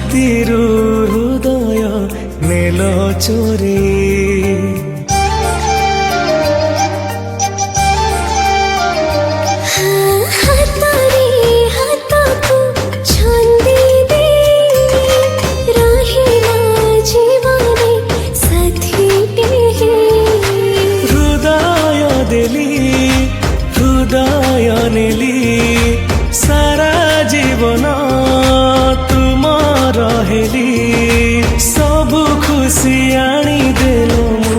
ରାତିରୁ ହୃଦୟ ନେଲ ଚୋରି। हृदय नेली सारा जीवन तुम रहेली सबु खुशी आनी देल मो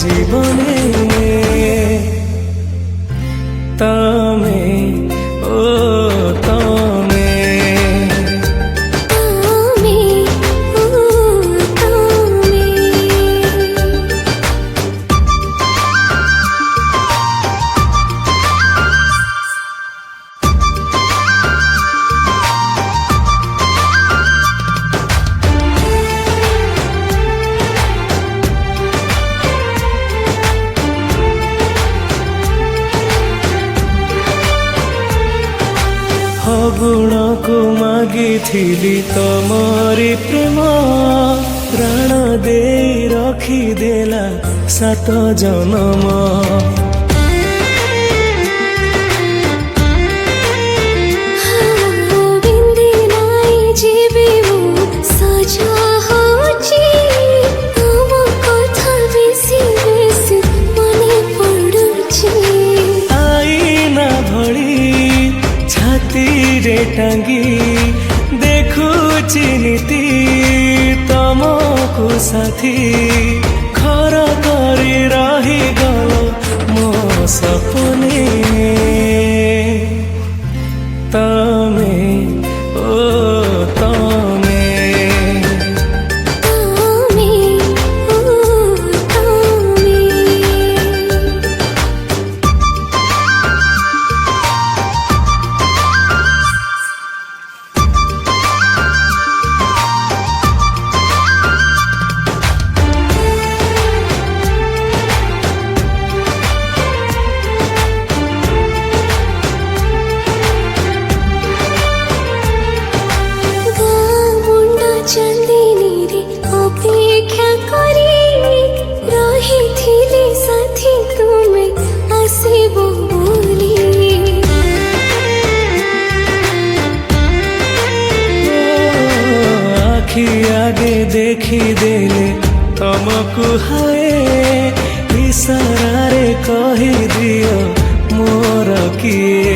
जीवने तमे ओ तमे गुण को मागिथिली तमरी प्रेम प्राण दे रखिदेला 7 जन्म। टांगी देखुची नीति तमको साथी खर करी रही गल मो सपने तमे ओ तमे आगे देखी देले तमको हाय इशारा रे कही दियो मोर किए।